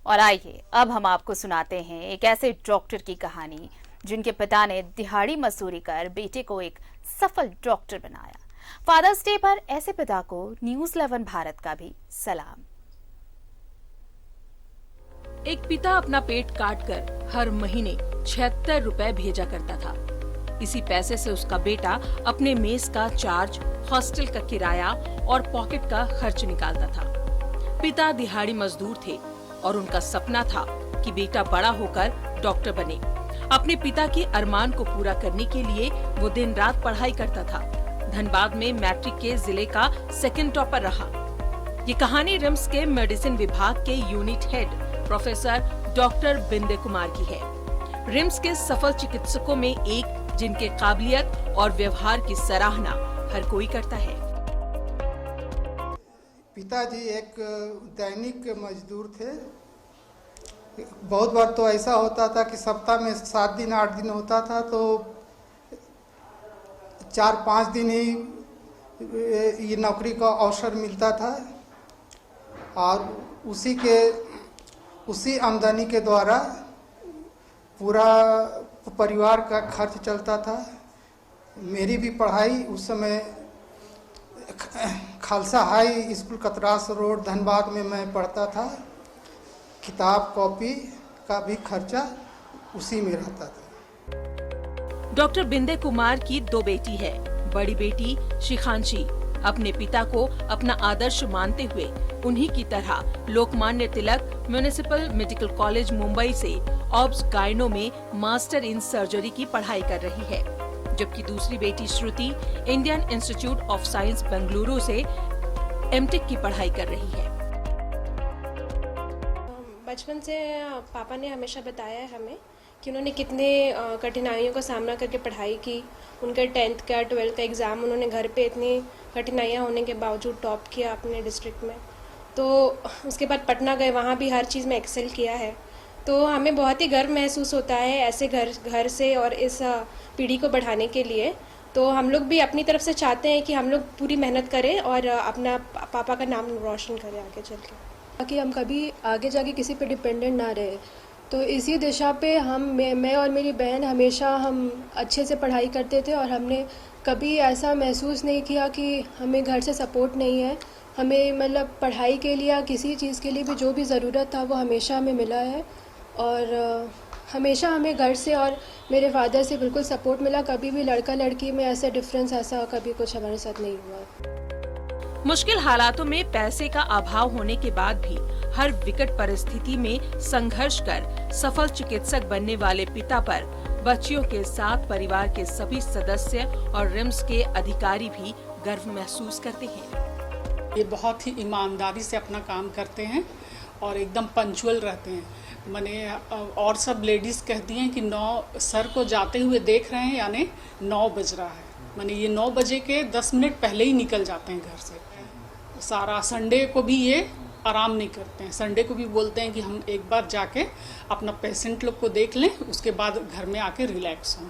और आइए अब हम आपको सुनाते हैं एक ऐसे डॉक्टर की कहानी जिनके पिता ने दिहाड़ी मजदूरी कर बेटे को एक सफल डॉक्टर बनाया। फादर्स डे पर ऐसे पिता को न्यूज़ 11 भारत का भी सलाम। एक पिता अपना पेट काटकर हर महीने 76 रुपए भेजा करता था। इसी पैसे से उसका बेटा अपने मेस का चार्ज, हॉस्टल का किराया और पॉकेट का खर्च निकालता था। पिता दिहाड़ी मजदूर थे और उनका सपना था कि बेटा बड़ा होकर डॉक्टर बने। अपने पिता के अरमान को पूरा करने के लिए वो दिन रात पढ़ाई करता था। धनबाद में मैट्रिक के जिले का सेकंड टॉपर रहा। ये कहानी रिम्स के मेडिसिन विभाग के unit head professor doctor Binde Kumar की है। रिम्स के सफल चिकित्सकों में एक जिनके काबिलियत और व्यवहार की सराहना हर कोई करता है। पिताजी एक दैनिक मजदूर थे। बहुत बार तो ऐसा होता था कि सप्ताह में 7 दिन 8 दिन होता था, तो 4-5 दिन ही ये नौकरी का अवसर मिलता था और उसी आमदनी के द्वारा पूरा परिवार का खर्च चलता था। मेरी भी पढ़ाई उस समय Khalsa high school Katras road Dhanbad में मैं पढ़ता था। किताब कॉपी का भी खर्चा उसी में रहता था। डॉक्टर बिंदे कुमार की 2 बेटी है। बड़ी बेटी शिखांशी अपने पिता को अपना आदर्श मानते हुए उन्हीं की तरह Lokmanya Tilak municipal medical college Mumbai से ऑब्स गायनो में मास्टर इन सर्जरी की पढ़ाई कर रही है, जबकि दूसरी बेटी Shruti Indian Institute of Science Bengaluru से एमटेक की पढ़ाई कर रही है। बचपन से पापा ने हमेशा बताया है हमें कि उन्होंने कितने कठिनाइयों का सामना करके पढ़ाई की। उनका 10th का 12th का एग्ज़ाम उन्होंने घर पे इतनी कठिनाइयाँ होने के बावजूद टॉप किया अपने डिस्ट्रिक्ट में। तो उसके बाद पटना गए, वहाँ भी हर चीज़ में एक्सेल किया है। तो हमें बहुत ही गर्व महसूस होता है ऐसे घर से और इस पीढ़ी को बढ़ाने के लिए। तो हम लोग भी अपनी तरफ से चाहते हैं कि हम लोग पूरी मेहनत करें और अपना पापा का नाम रोशन करें आगे चल के, ताकि हम कभी आगे जाके किसी पे डिपेंडेंट ना रहे। तो इसी दिशा पे मैं और मेरी बहन हमेशा हम अच्छे से पढ़ाई करते थे और हमने कभी ऐसा महसूस नहीं किया कि हमें घर से सपोर्ट नहीं है। हमें मतलब पढ़ाई के लिए या किसी चीज़ के लिए भी जो भी ज़रूरत था वो हमेशा हमें मिला है और हमेशा हमें घर से और मेरे फादर से बिल्कुल सपोर्ट मिला। कभी भी लड़का लड़की में ऐसा डिफरेंस ऐसा कभी कुछ हमारे साथ नहीं हुआ। मुश्किल हालातों में पैसे का अभाव होने के बाद भी हर विकट परिस्थिति में संघर्ष कर सफल चिकित्सक बनने वाले पिता पर बच्चियों के साथ परिवार के सभी सदस्य और रिम्स के अधिकारी भी गर्व महसूस करते हैं। ये बहुत ही ईमानदारी से अपना काम करते हैं और एकदम पंचुअल रहते हैं। मैंने और सब लेडीज़ कहती हैं कि 9 सर को जाते हुए देख रहे हैं, यानी 9 बज रहा है। मैंने ये 9 बजे के 10 मिनट पहले ही निकल जाते हैं घर से। सारा संडे को भी ये आराम नहीं करते हैं। संडे को भी बोलते हैं कि हम एक बार जाके अपना पेशेंट लोग को देख लें, उसके बाद घर में आके रिलैक्स हों।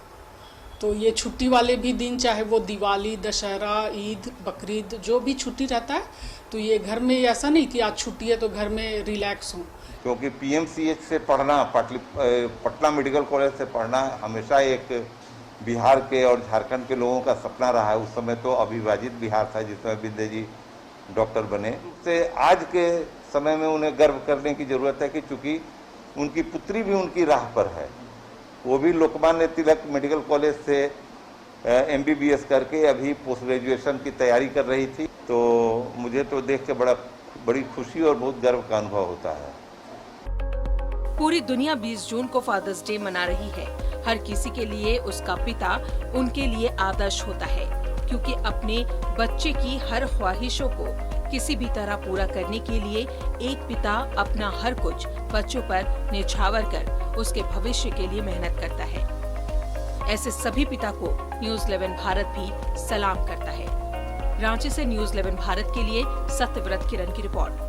तो ये छुट्टी वाले भी दिन, चाहे वो दिवाली, दशहरा, ईद, बकरीद, जो भी छुट्टी रहता है, तो ये घर में ऐसा नहीं कि आज छुट्टी है तो घर में रिलैक्स हों। क्योंकि पीएमसीएच से पढ़ना, पटना मेडिकल कॉलेज से पढ़ना हमेशा एक बिहार के और झारखंड के लोगों का सपना रहा है। उस समय तो अविभाजित बिहार था जिसमें बिंदे जी डॉक्टर बने। से आज के समय में उन्हें गर्व करने की ज़रूरत है कि चूँकि उनकी पुत्री भी उनकी राह पर है। वो भी लोकमान्य तिलक मेडिकल कॉलेज से MBBS करके अभी पोस्ट ग्रेजुएशन की तैयारी कर रही थी। तो मुझे तो देख के बड़ी खुशी और बहुत गर्व का अनुभव होता है। पूरी दुनिया 20 जून को फादर्स डे मना रही है। हर किसी के लिए उसका पिता उनके लिए आदर्श होता है, क्योंकि अपने बच्चे की हर ख्वाहिशों को किसी भी तरह पूरा करने के लिए एक पिता अपना हर कुछ बच्चों पर न्यौछावर कर उसके भविष्य के लिए मेहनत करता है। ऐसे सभी पिता को न्यूज़ 11 भारत भी सलाम करता है। रांची से न्यूज़ 11 भारत के लिए सत्यव्रत किरण की रिपोर्ट।